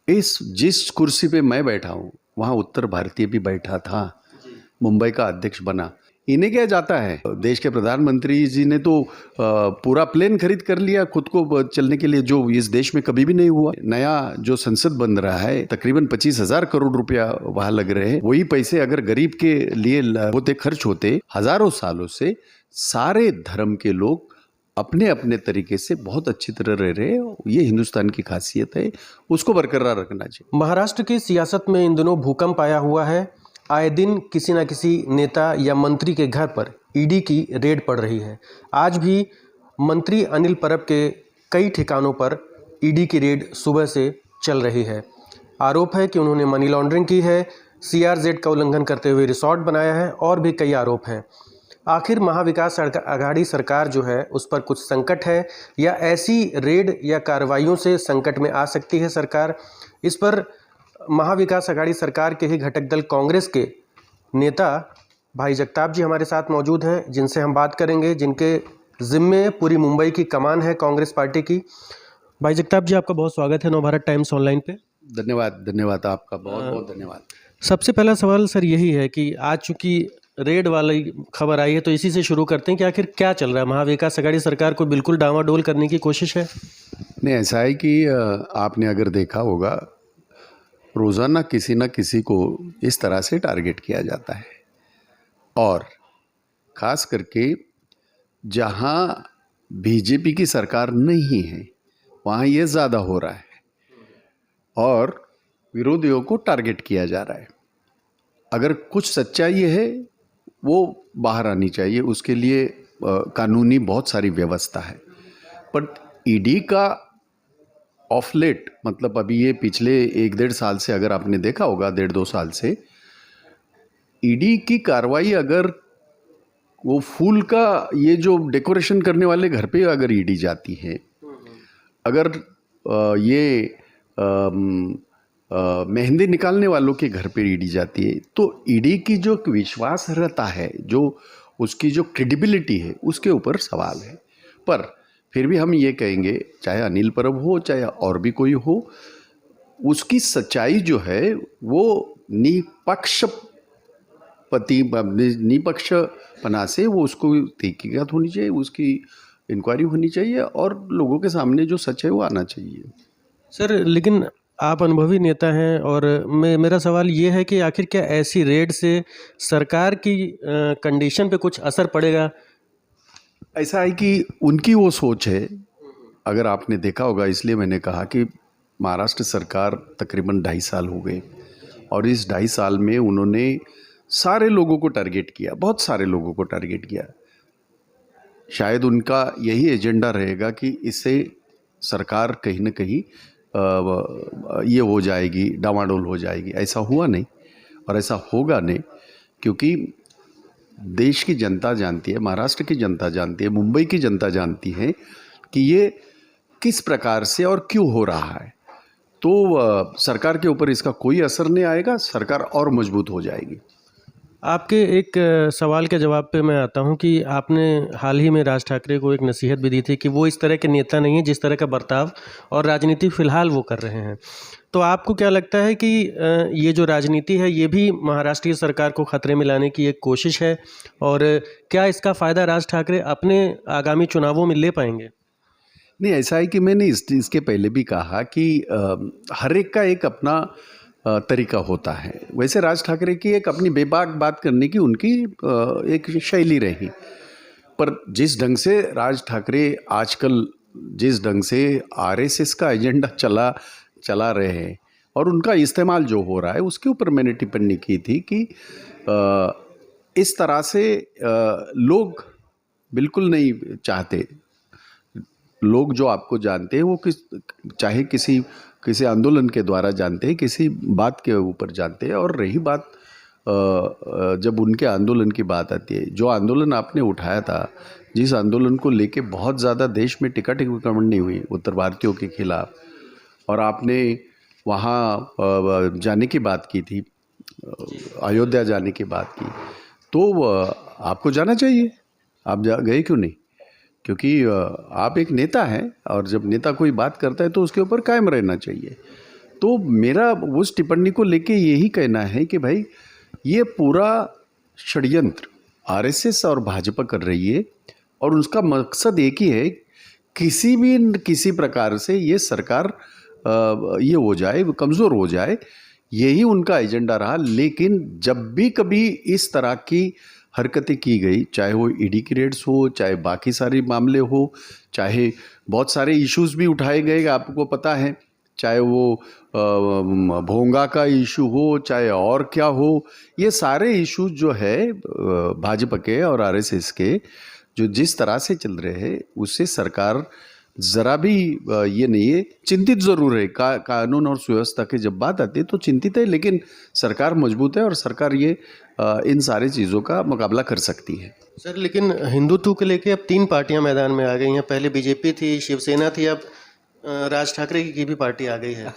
इस जिस कुर्सी पे मैं बैठा हूँ वहाँ उत्तर भारतीय भी बैठा था, मुंबई का अध्यक्ष बना। इन्हें क्या जाता है? देश के प्रधानमंत्री जी ने तो पूरा प्लेन खरीद कर लिया खुद को चलने के लिए, जो इस देश में कभी भी नहीं हुआ। नया जो संसद बन रहा है, तकरीबन 25,000 करोड़ रुपया वहां लग रहे हैं। वही पैसे अगर गरीब के लिए होते, खर्च होते, हजारों सालों से सारे धर्म के लोग अपने अपने तरीके से बहुत अच्छी तरह रह रहे हैं। ये हिंदुस्तान की खासियत है, उसको बरकरार रखना चाहिए। महाराष्ट्र की सियासत में इन दिनों भूकंप आया हुआ है। आए दिन किसी न किसी नेता या मंत्री के घर पर ईडी की रेड पड़ रही है। आज भी मंत्री अनिल परब के कई ठिकानों पर ईडी की रेड सुबह से चल रही है। आरोप है कि उन्होंने मनी लॉन्ड्रिंग की है, सीआरजेड का उल्लंघन करते हुए रिसॉर्ट बनाया है और भी कई आरोप हैं। आखिर महाविकास आघाड़ी सरकार जो है उस पर कुछ संकट है या ऐसी रेड या कार्रवाइयों से संकट में आ सकती है सरकार? इस पर महाविकास आघाड़ी सरकार के ही घटक दल कांग्रेस के नेता भाई जगताप जी हमारे साथ मौजूद हैं, जिनसे हम बात करेंगे, जिनके जिम्मे पूरी मुंबई की कमान है कांग्रेस पार्टी की। भाई जगताप जी, आपका बहुत स्वागत है नवभारत टाइम्स ऑनलाइन पे। धन्यवाद, धन्यवाद, आपका बहुत बहुत धन्यवाद। सबसे पहला सवाल सर यही है कि आज चूंकि रेड वाली खबर आई है तो इसी से शुरू करते हैं कि आखिर क्या चल रहा है? महाविकास आघाड़ी सरकार को बिल्कुल डामाडोल करने की कोशिश है? नहीं, ऐसा है कि आपने अगर देखा होगा, रोज़ाना किसी न किसी को इस तरह से टारगेट किया जाता है, और ख़ास करके जहाँ बीजेपी की सरकार नहीं है वहाँ ये ज़्यादा हो रहा है और विरोधियों को टारगेट किया जा रहा है। अगर कुछ सच्चाई है वो बाहर आनी चाहिए, उसके लिए कानूनी बहुत सारी व्यवस्था है। बट ईडी का ऑफ लेट, मतलब अभी ये पिछले 1-1.5 साल से अगर आपने देखा होगा, 1.5-2 साल से ईडी की कार्रवाई, अगर वो फूल का ये जो डेकोरेशन करने वाले घर पे अगर ईडी जाती है, अगर ये मेहंदी निकालने वालों के घर पे ईडी जाती है, तो ईडी की जो विश्वासर्हता है, जो उसकी जो क्रेडिबिलिटी है, उसके ऊपर सवाल है। पर फिर भी हम ये कहेंगे, चाहे अनिल परब हो चाहे और भी कोई हो, उसकी सच्चाई जो है वो निपक्षपना से वो उसको तहकीकात होनी चाहिए, उसकी इंक्वायरी होनी चाहिए और लोगों के सामने जो सच है वो आना चाहिए। सर, लेकिन आप अनुभवी नेता हैं और मेरा सवाल ये है कि आखिर क्या ऐसी रेड से सरकार की कंडीशन पे कुछ असर पड़ेगा? ऐसा है कि उनकी वो सोच है, अगर आपने देखा होगा, इसलिए मैंने कहा कि महाराष्ट्र सरकार तकरीबन 2.5 साल हो गए और इस 2.5 साल में उन्होंने सारे लोगों को टारगेट किया, बहुत सारे लोगों को टारगेट किया। शायद उनका यही एजेंडा रहेगा कि इससे सरकार कहीं ना कहीं ये हो जाएगी, डामाडोल हो जाएगी। ऐसा हुआ नहीं और ऐसा होगा नहीं, क्योंकि देश की जनता जानती है, महाराष्ट्र की जनता जानती है, मुंबई की जनता जानती है कि ये किस प्रकार से और क्यों हो रहा है। तो सरकार के ऊपर इसका कोई असर नहीं आएगा, सरकार और मजबूत हो जाएगी। आपके एक सवाल के जवाब पे मैं आता हूं कि आपने हाल ही में राज ठाकरे को एक नसीहत भी दी थी कि वो इस तरह के नेता नहीं है जिस तरह का बर्ताव और राजनीति फ़िलहाल वो कर रहे हैं। तो आपको क्या लगता है कि ये जो राजनीति है ये भी महाराष्ट्र की सरकार को ख़तरे में लाने की एक कोशिश है, और क्या इसका फ़ायदा राज ठाकरे अपने आगामी चुनावों में ले पाएंगे? नहीं, ऐसा है कि मैंने इसके पहले भी कहा कि हर एक का एक अपना तरीका होता है। वैसे राज ठाकरे की एक अपनी बेबाक बात करने की उनकी एक शैली रही, पर जिस ढंग से राज ठाकरे आजकल, जिस ढंग से आरएसएस का एजेंडा चला रहे हैं और उनका इस्तेमाल जो हो रहा है, उसके ऊपर मैंने टिप्पणी की थी कि इस तरह से लोग बिल्कुल नहीं चाहते। लोग जो आपको जानते हैं वो चाहे किसी आंदोलन के द्वारा जानते हैं, किसी बात के ऊपर जानते हैं। और रही बात जब उनके आंदोलन की बात आती है, जो आंदोलन आपने उठाया था, जिस आंदोलन को लेके बहुत ज़्यादा देश में टिका टिकमंडी हुई उत्तर भारतीयों के खिलाफ, और आपने वहाँ जाने की बात की थी, अयोध्या जाने की बात की, तो आपको जाना चाहिए। आप गए क्यों नहीं? क्योंकि आप एक नेता हैं और जब नेता कोई बात करता है तो उसके ऊपर कायम रहना चाहिए। तो मेरा उस टिप्पणी को लेके यही कहना है कि भाई ये पूरा षड्यंत्र आरएसएस और भाजपा कर रही है और उसका मकसद एक ही है, किसी प्रकार से ये सरकार ये हो जाए, कमज़ोर हो जाए, यही उनका एजेंडा रहा। लेकिन जब भी कभी इस तरह की हरकतें की गई, चाहे वो ईडी की रेड्स हो, चाहे बाकी सारे मामले हो, चाहे बहुत सारे इश्यूज भी उठाए गए, आपको पता है, चाहे वो भोंगा का इशू हो, चाहे और क्या हो, ये सारे इश्यूज जो है भाजपा के और आरएसएस के जो जिस तरह से चल रहे हैं, उससे सरकार ज़रा भी ये नहीं है, चिंतित ज़रूर है। कानून और सुव्यवस्था की जब बात आती है तो चिंतित है, लेकिन सरकार मजबूत है और सरकार ये इन सारी चीज़ों का मुकाबला कर सकती है। सर, लेकिन हिंदुत्व को लेके अब 3 पार्टियां मैदान में आ गई हैं। पहले बीजेपी थी, शिवसेना थी, अब राज ठाकरे की भी पार्टी आ गई है।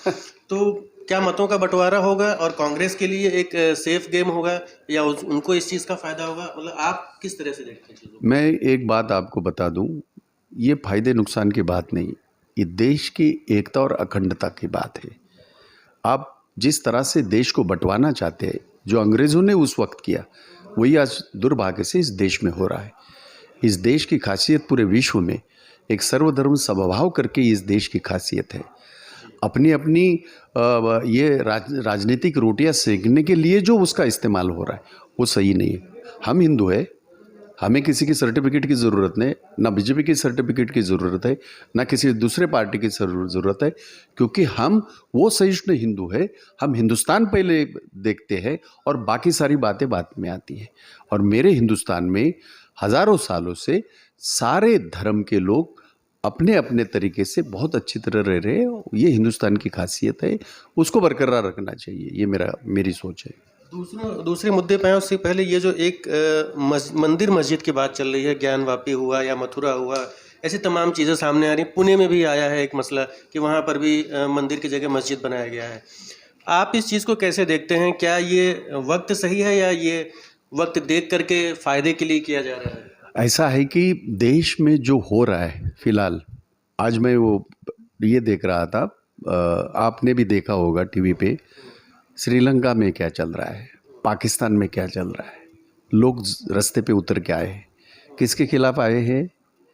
तो क्या मतों का बंटवारा होगा और कांग्रेस के लिए एक सेफ गेम होगा या उनको इस चीज़ का फ़ायदा होगा? मतलब आप किस तरह से देखते हैं चीज़ों को? मैं एक बात आपको बता दूं, ये फायदे नुकसान की बात नहीं, ये देश की एकता और अखंडता की बात है। आप जिस तरह से देश को बंटवाना चाहते हैं, जो अंग्रेज़ों ने उस वक्त किया, वही आज दुर्भाग्य से इस देश में हो रहा है। इस देश की खासियत पूरे विश्व में एक सर्वधर्म समभाव करके इस देश की खासियत है। अपनी अपनी ये राजनीतिक रोटियां सेकने के लिए जो उसका इस्तेमाल हो रहा है, वो सही नहीं है। हम हिंदू है, हमें किसी की सर्टिफिकेट की ज़रूरत नहीं, ना बीजेपी की सर्टिफिकेट की ज़रूरत है, ना किसी दूसरे पार्टी की ज़रूरत है, क्योंकि हम वो सहिष्णु हिंदू है। हम हिंदुस्तान पहले देखते हैं और बाकी सारी बातें बाद में आती हैं। और मेरे हिंदुस्तान में हज़ारों सालों से सारे धर्म के लोग अपने अपने तरीके से बहुत अच्छी तरह रह रहे हैं। ये हिंदुस्तान की खासियत है, उसको बरकरार रखना चाहिए, ये मेरी सोच है। दूसरे मुद्दे पे आए उससे पहले ये जो एक मंदिर मस्जिद की बात चल रही है, ज्ञानवापी हुआ या मथुरा हुआ, ऐसी तमाम चीज़ें सामने आ रही हैं। पुणे में भी आया है एक मसला कि वहाँ पर भी मंदिर की जगह मस्जिद बनाया गया है। आप इस चीज़ को कैसे देखते हैं? क्या ये वक्त सही है या ये वक्त देख करके फ़ायदे के लिए किया जा रहा है? ऐसा है कि देश में जो हो रहा है फिलहाल, आज मैं वो ये देख रहा था, आपने भी देखा होगा टीवी पे, श्रीलंका में क्या चल रहा है, पाकिस्तान में क्या चल रहा है। लोग रास्ते पे उतर के आए हैं, किसके खिलाफ आए हैं?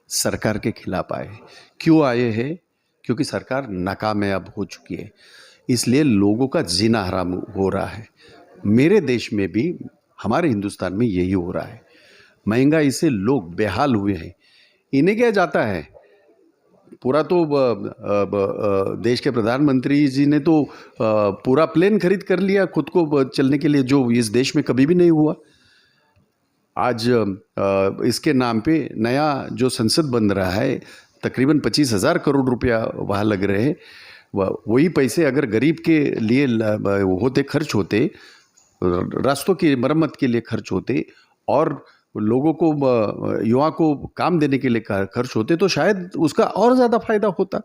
सरकार के खिलाफ आए हैं। क्यों आए हैं? क्योंकि सरकार नाकामयाब हो चुकी है, इसलिए लोगों का जीना हराम हो रहा है। मेरे देश में भी, हमारे हिंदुस्तान में यही हो रहा है। महंगाई से लोग बेहाल हुए हैं। इन्हें क्या जाता है, पूरा तो देश के प्रधानमंत्री जी ने तो पूरा प्लेन खरीद कर लिया खुद को चलने के लिए, जो इस देश में कभी भी नहीं हुआ। आज इसके नाम पे नया जो संसद बन रहा है, तकरीबन 25,000 करोड़ रुपया वहाँ लग रहे हैं। वही पैसे अगर गरीब के लिए होते, खर्च होते, रास्तों की मरम्मत के लिए खर्च होते और लोगों को, युवा को काम देने के लिए खर्च होते, तो शायद उसका और ज़्यादा फायदा होता।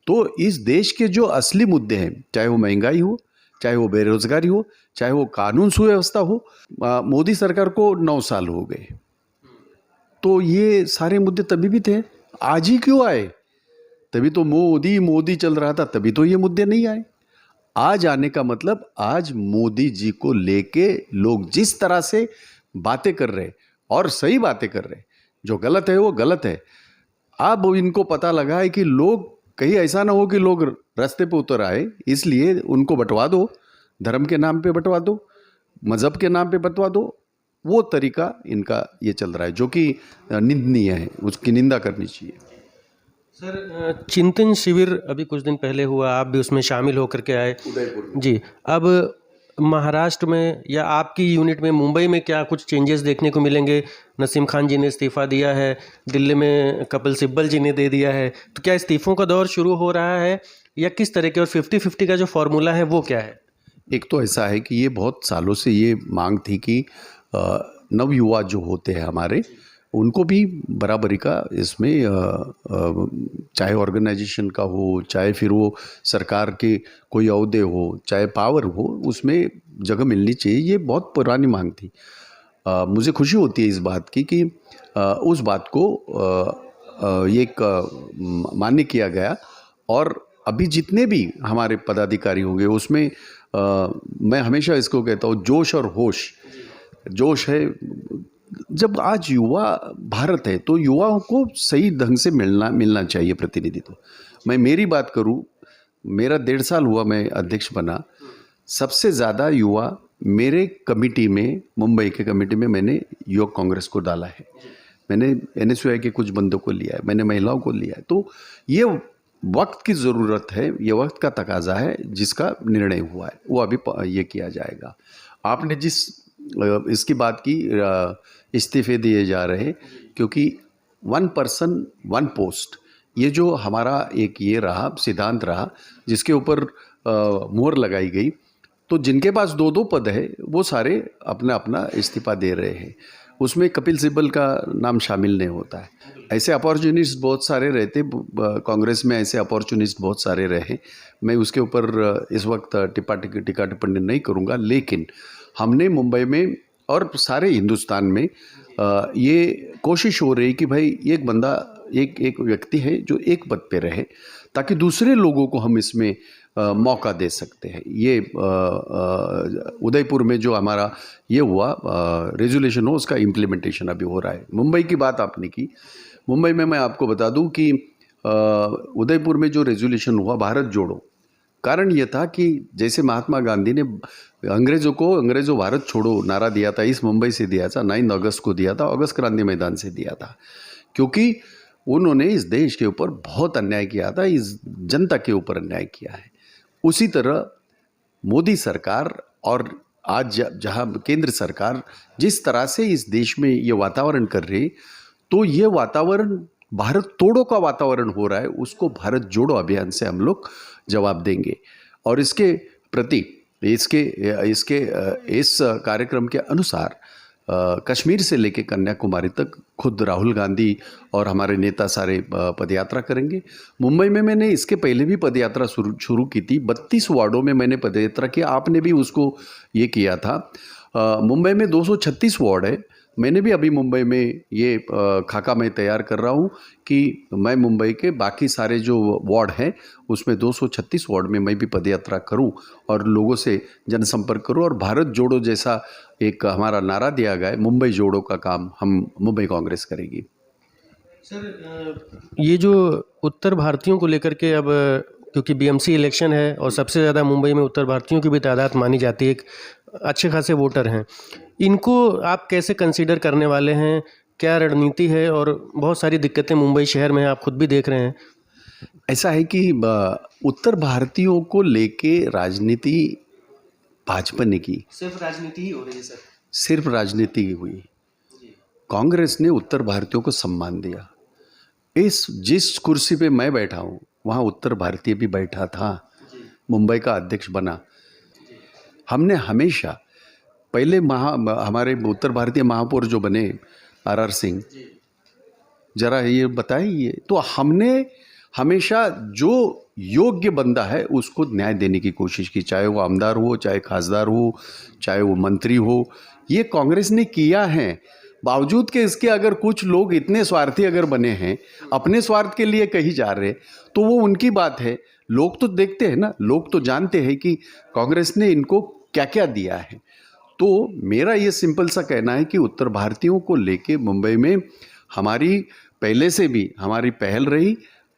तो इस देश के जो असली मुद्दे हैं, चाहे वो महंगाई हो, चाहे वो बेरोजगारी हो, चाहे वो कानून सुव्यवस्था हो, मोदी सरकार को 9 साल हो गए, तो ये सारे मुद्दे तभी भी थे, आज ही क्यों आए? तभी तो मोदी मोदी चल रहा था, तभी तो ये मुद्दे नहीं आए। आज आने का मतलब, आज मोदी जी को लेके लोग जिस तरह से बातें कर रहे और सही बातें कर रहे, जो गलत है वो गलत है। अब इनको पता लगा है कि लोग, कहीं ऐसा ना हो कि लोग रास्ते पे उतर आए, इसलिए उनको बंटवा दो, धर्म के नाम पे बंटवा दो, मज़हब के नाम पे बंटवा दो। वो तरीका इनका ये चल रहा है, जो कि निंदनीय है, उसकी निंदा करनी चाहिए। सर, चिंतन शिविर अभी कुछ दिन पहले हुआ, आप भी उसमें शामिल होकर के आए। उदयपुर जी, अब महाराष्ट्र में या आपकी यूनिट में मुंबई में क्या कुछ चेंजेस देखने को मिलेंगे? नसीम खान जी ने इस्तीफ़ा दिया है, दिल्ली में कपिल सिब्बल जी ने दे दिया है, तो क्या इस्तीफ़ों का दौर शुरू हो रहा है या किस तरह के? और 50-50 का जो फॉर्मूला है वो क्या है? एक तो ऐसा है कि ये बहुत सालों से ये मांग थी कि नवयुवा जो होते हैं हमारे, उनको भी बराबरी का इसमें, चाहे ऑर्गेनाइजेशन का हो, चाहे फिर वो सरकार के कोई ओहदे हो, चाहे पावर हो, उसमें जगह मिलनी चाहिए। ये बहुत पुरानी मांग थी। मुझे खुशी होती है इस बात की कि उस बात को एक मान्य किया गया और अभी जितने भी हमारे पदाधिकारी होंगे उसमें मैं हमेशा इसको कहता हूँ, जोश और होश। जोश है, जब आज युवा भारत है तो युवाओं को सही ढंग से मिलना चाहिए प्रतिनिधित्व। मैं मेरी बात करूं, मेरा 1.5 साल हुआ मैं अध्यक्ष बना, सबसे ज़्यादा युवा मेरे कमेटी में, मुंबई के कमेटी में मैंने युवक कांग्रेस को डाला है, मैंने NSUI के कुछ बंदों को लिया है, मैंने महिलाओं को लिया है। तो ये वक्त की ज़रूरत है, ये वक्त का तकाजा है, जिसका निर्णय हुआ है वो अभी ये किया जाएगा। आपने जिस इसकी बात की, इस्तीफे दिए जा रहे, क्योंकि 1 पर्सन 1 पोस्ट, ये जो हमारा एक ये रहा सिद्धांत रहा, जिसके ऊपर मोहर लगाई गई, तो जिनके पास 2-2 पद है वो सारे अपना अपना इस्तीफा दे रहे हैं। उसमें कपिल सिब्बल का नाम शामिल नहीं होता है। ऐसे अपॉर्चुनिस्ट बहुत सारे रहते, कांग्रेस में ऐसे अपॉर्चुनिस्ट बहुत सारे रहे। मैं उसके ऊपर इस वक्त टिक्का टिप्पणी नहीं करूँगा, लेकिन हमने मुंबई में और सारे हिंदुस्तान में ये कोशिश हो रही कि भाई एक बंदा, एक व्यक्ति है जो एक पद पे रहे, ताकि दूसरे लोगों को हम इसमें मौका दे सकते हैं। ये उदयपुर में जो हमारा ये हुआ रेजोल्यूशन हो, उसका इम्प्लीमेंटेशन अभी हो रहा है। मुंबई की बात आपने की, मुंबई में मैं आपको बता दूं कि उदयपुर में जो रेजोल्यूशन हुआ भारत जोड़ो, कारण ये था कि जैसे महात्मा गांधी ने अंग्रेज़ों भारत छोड़ो नारा दिया था, इस मुंबई से दिया था, 9 अगस्त को दिया था, अगस्त क्रांति मैदान से दिया था, क्योंकि उन्होंने इस देश के ऊपर बहुत अन्याय किया था, इस जनता के ऊपर अन्याय किया है। उसी तरह मोदी सरकार और आज जहां केंद्र सरकार जिस तरह से इस देश में ये वातावरण कर रही, तो ये वातावरण भारत तोड़ो का वातावरण हो रहा है, उसको भारत जोड़ो अभियान से हम लोग जवाब देंगे। और इसके प्रति इस कार्यक्रम के अनुसार कश्मीर से लेकर कन्याकुमारी तक खुद राहुल गांधी और हमारे नेता सारे पदयात्रा करेंगे। मुंबई में मैंने इसके पहले भी पदयात्रा शुरू की थी, 32 वार्डों में मैंने पदयात्रा की, आपने भी उसको ये किया था। मुंबई में 236 वार्ड है, मैंने भी अभी मुंबई में ये खाका मैं तैयार कर रहा हूँ कि मैं मुंबई के बाकी सारे जो वार्ड हैं उसमें 236 वार्ड में मैं भी पदयात्रा करूँ और लोगों से जनसंपर्क करूँ, और भारत जोड़ो जैसा एक हमारा नारा दिया गया है, मुंबई जोड़ो का काम हम मुंबई कांग्रेस करेगी। सर, ये जो उत्तर भारतीयों को लेकर के अब, क्योंकि BMC इलेक्शन है और सबसे ज़्यादा मुंबई में उत्तर भारतीयों की भी तादाद मानी जाती है, एक अच्छे खासे वोटर हैं, इनको आप कैसे कंसीडर करने वाले हैं? क्या रणनीति है? और बहुत सारी दिक्कतें मुंबई शहर में आप खुद भी देख रहे हैं। ऐसा है कि उत्तर भारतीयों को लेके राजनीति भाजपा ने की, सिर्फ राजनीति ही हो रही है सर, सिर्फ राजनीति हुई। कांग्रेस ने उत्तर भारतीयों को सम्मान दिया। जिस कुर्सी पे मैं बैठा हूँ वहाँ उत्तर भारतीय भी बैठा था, मुंबई का अध्यक्ष बना। हमने हमेशा पहले हमारे उत्तर भारतीय महापौर जो बने RR सिंह, जरा ये बताइए, तो हमने हमेशा जो योग्य बंदा है उसको न्याय देने की कोशिश की, चाहे वो आमदार हो, चाहे खासदार हो, चाहे वो मंत्री हो, ये कांग्रेस ने किया है। बावजूद के इसके अगर कुछ लोग इतने स्वार्थी अगर बने हैं, अपने स्वार्थ के लिए कहीं जा रहे, तो वो उनकी बात है। लोग तो देखते हैं ना, लोग तो जानते हैं कि कांग्रेस ने इनको क्या क्या दिया है। तो मेरा ये सिंपल सा कहना है कि उत्तर भारतीयों को लेके मुंबई में हमारी पहले से भी हमारी पहल रही,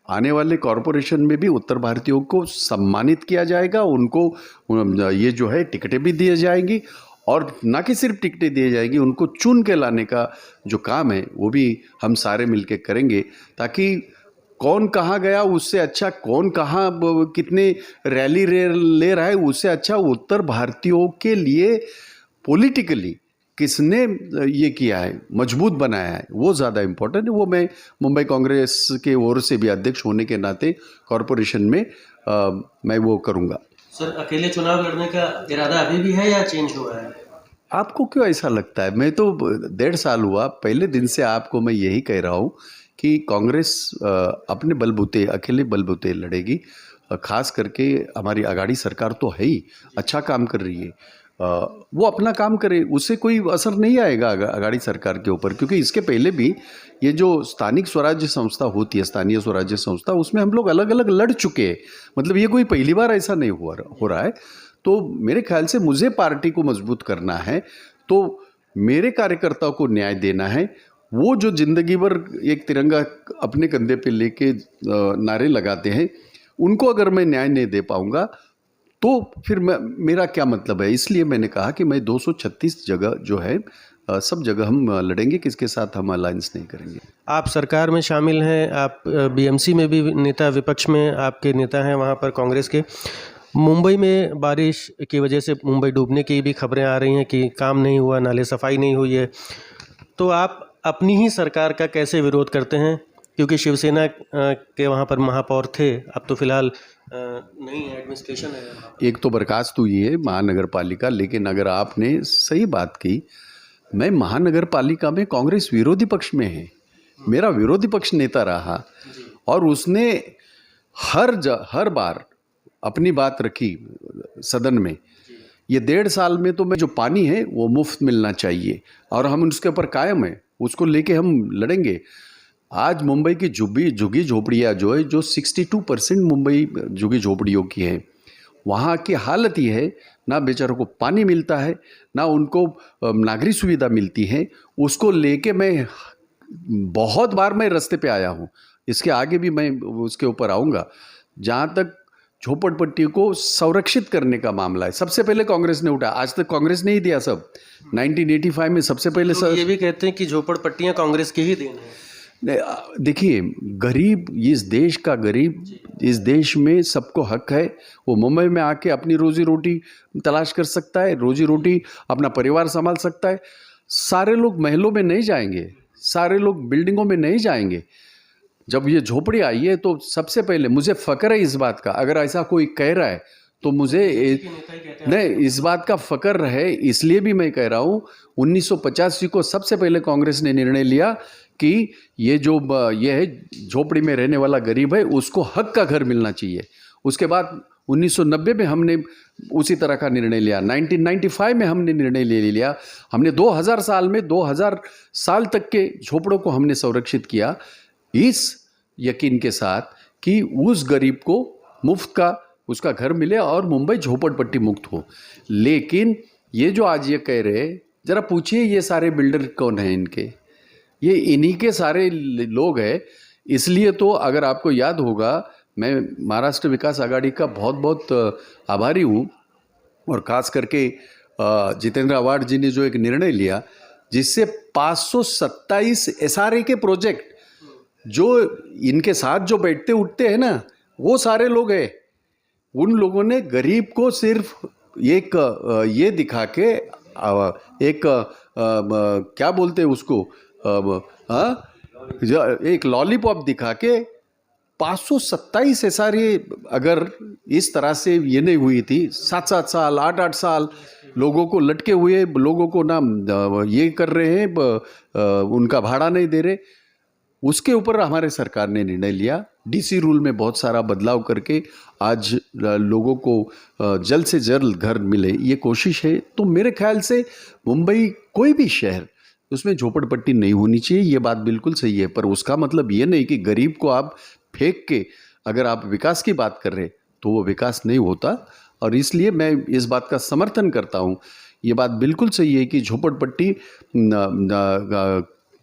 आने वाले कॉरपोरेशन में भी उत्तर भारतीयों को सम्मानित किया जाएगा, उनको ये जो है टिकटें भी दी जाएंगी, और ना कि सिर्फ टिकटें दी जाएगी, उनको चुन के लाने का जो काम है वो भी हम सारे मिलके करेंगे, ताकि कौन कहाँ गया उससे अच्छा, कौन कहाँ कितने रैली ले रहा है उससे अच्छा, उत्तर भारतीयों के लिए पॉलिटिकली किसने ये किया है, मजबूत बनाया है, वो ज़्यादा इम्पोर्टेंट है। वो मैं मुंबई कांग्रेस के ओर से भी अध्यक्ष होने के नाते कॉरपोरेशन में मैं वो करूँगा। सर, अकेले चुनाव लड़ने का इरादा अभी भी है या चेंज हुआ है? आपको क्यों ऐसा लगता है? मैं तो 1.5 साल हुआ, पहले दिन से आपको मैं यही कह रहा हूँ कि कांग्रेस अपने बलबूते, अकेले बलबूते लड़ेगी। खास करके हमारी आघाड़ी सरकार तो है ही, अच्छा काम कर रही है। वो अपना काम करे, उससे कोई असर नहीं आएगा अगाड़ी सरकार के ऊपर। क्योंकि इसके पहले भी ये जो स्थानिक स्वराज्य संस्था होती है, स्थानीय स्वराज्य संस्था, उसमें हम लोग अलग अलग लड़ चुके हैं। मतलब ये कोई पहली बार ऐसा नहीं हो रहा है। तो मेरे ख्याल से मुझे पार्टी को मजबूत करना है, तो मेरे कार्यकर्ताओं को न्याय देना है। वो जो जिंदगी भर एक तिरंगा अपने कंधे पे लेके नारे लगाते हैं, उनको अगर मैं न्याय नहीं दे पाऊंगा तो फिर मेरा क्या मतलब है। इसलिए मैंने कहा कि मैं 236 जगह जो है सब जगह हम लड़ेंगे, किसके साथ हम अलायंस नहीं करेंगे। आप सरकार में शामिल हैं, आप बीएमसी में भी नेता, विपक्ष में आपके नेता हैं वहाँ पर कांग्रेस के। मुंबई में बारिश की वजह से मुंबई डूबने की भी खबरें आ रही हैं कि काम नहीं हुआ, नाले सफाई नहीं हुई है। तो आप अपनी ही सरकार का कैसे विरोध करते हैं? क्योंकि शिवसेना के वहाँ पर महापौर थे, अब तो फिलहाल नई एडमिनिस्ट्रेशन है। एक तो बर्खास्त हुई है महानगर पालिका, लेकिन अगर आपने सही बात की, मैं महानगर पालिका में कांग्रेस विरोधी पक्ष में है, मेरा विरोधी पक्ष नेता रहा और उसने हर बार अपनी बात रखी सदन में। ये 1.5 साल में तो मैं जो पानी है वो मुफ्त मिलना चाहिए और हम उसके ऊपर कायम है, उसको लेके हम लड़ेंगे। आज मुंबई की झुग्गी झोपड़ियाँ जो है, जो 62% मुंबई झुग्गी झोपड़ियों की है, वहाँ की हालत ये है, ना बेचारों को पानी मिलता है, ना उनको नागरिक सुविधा मिलती है। उसको लेके मैं बहुत बार मैं रास्ते पे आया हूँ, इसके आगे भी मैं उसके ऊपर आऊँगा। जहाँ तक झोपड़पट्टी को संरक्षित करने का मामला है, सबसे पहले कांग्रेस ने उठाया। आज तक कांग्रेस ने ही दिया सब। 1985 में सबसे पहले तो ये भी कहते हैं कि झोपड़पट्टियाँ कांग्रेस की ही देन है। देखिए, गरीब, इस देश का गरीब, इस देश में सबको हक है, वो मुंबई में आके अपनी रोजी रोटी तलाश कर सकता है, रोजी रोटी अपना परिवार संभाल सकता है। सारे लोग महलों में नहीं जाएंगे, सारे लोग बिल्डिंगों में नहीं जाएंगे। जब ये झोपड़ी आई है तो सबसे पहले मुझे फ़ख्र है इस बात का, अगर ऐसा कोई कह रहा है तो मुझे नहीं, इस बात का फ़ख्र है। इसलिए भी मैं कह रहा हूँ, 1985 को सबसे पहले कांग्रेस ने निर्णय लिया कि ये है झोपड़ी में रहने वाला गरीब है, उसको हक का घर मिलना चाहिए। उसके बाद 1990 में हमने उसी तरह का निर्णय लिया। 1995 में हमने निर्णय ले लिया। हमने 2000 साल में 2000 साल तक के झोपड़ों को हमने संरक्षित किया, इस यकीन के साथ कि उस गरीब को मुफ्त का उसका घर मिले और मुंबई झोपड़पट्टी मुक्त हो। लेकिन ये जो आज ये कह रहे, जरा पूछिए ये सारे बिल्डर कौन हैं इनके? ये इन्हीं के सारे लोग हैं। इसलिए तो अगर आपको याद होगा, मैं महाराष्ट्र विकास आघाड़ी का बहुत बहुत आभारी हूँ, और ख़ास करके जितेंद्र आव्हाड जी ने जो एक निर्णय लिया, जिससे 527 SRA के प्रोजेक्ट, जो इनके साथ जो बैठते उठते हैं ना, वो सारे लोग हैं। उन लोगों ने गरीब को सिर्फ एक ये दिखा के, एक क्या बोलते हैं उसको, एक लॉलीपॉप दिखा के 527 SRA, अगर इस तरह से ये नहीं हुई थी, 7-7 साल 8-8 साल लोगों को लटके हुए, लोगों को ना ये कर रहे हैं, उनका भाड़ा नहीं दे रहे, उसके ऊपर हमारे सरकार ने निर्णय लिया। DC रूल में बहुत सारा बदलाव करके आज लोगों को जल्द से जल्द घर मिले, ये कोशिश है। तो मेरे ख्याल से मुंबई, कोई भी शहर, उसमें झोपड़पट्टी नहीं होनी चाहिए, ये बात बिल्कुल सही है। पर उसका मतलब ये नहीं कि गरीब को आप फेंक के अगर आप विकास की बात कर रहे तो वो विकास नहीं होता। और इसलिए मैं इस बात का समर्थन करता हूँ। ये बात बिल्कुल सही है कि झोपड़पट्टी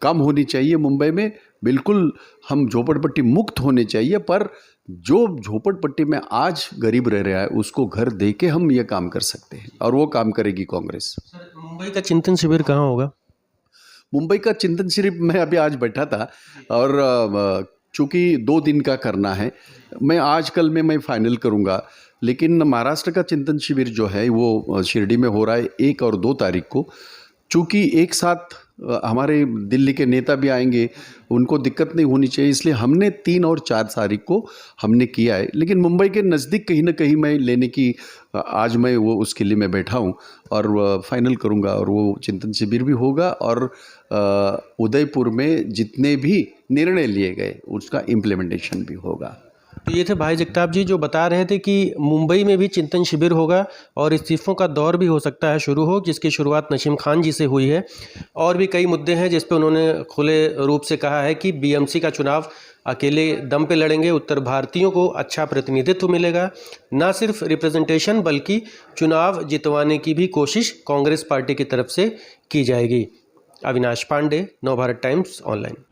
कम होनी चाहिए मुंबई में, बिल्कुल हम झोपड़पट्टी मुक्त होने चाहिए। पर जो झोपड़पट्टी में आज गरीब रह रहा है उसको घर दे के हम ये काम कर सकते हैं, और वो काम करेगी कांग्रेस। सर, मुंबई का चिंतन शिविर कहाँ होगा? मुंबई का चिंतन शिविर मैं अभी आज बैठा था, और चूँकि 2 दिन का करना है, मैं आज कल में मैं फाइनल करूँगा। लेकिन महाराष्ट्र का चिंतन शिविर जो है वो शिरडी में हो रहा है 1 और 2 तारीख को। चूँकि एक साथ हमारे दिल्ली के नेता भी आएंगे, उनको दिक्कत नहीं होनी चाहिए, इसलिए हमने 3 और 4 तारीख को हमने किया है। लेकिन मुंबई के नज़दीक कहीं ना कहीं मैं लेने की, आज मैं वो उसके लिए मैं बैठा हूँ और फाइनल करूँगा, और वो चिंतन शिविर भी होगा, और उदयपुर में जितने भी निर्णय लिए गए उसका इम्प्लीमेंटेशन भी होगा। तो ये थे भाई जगताप जी जो बता रहे थे कि मुंबई में भी चिंतन शिविर होगा और इस्तीफों का दौर भी हो सकता है शुरू हो, जिसकी शुरुआत नसीम खान जी से हुई है। और भी कई मुद्दे हैं जिस पे उन्होंने खुले रूप से कहा है कि बीएमसी का चुनाव अकेले दम पे लड़ेंगे, उत्तर भारतीयों को अच्छा प्रतिनिधित्व मिलेगा, ना सिर्फ रिप्रेजेंटेशन बल्कि चुनाव जितवाने की भी कोशिश कांग्रेस पार्टी की तरफ से की जाएगी। Avinash Pandey, Navbharat Times online.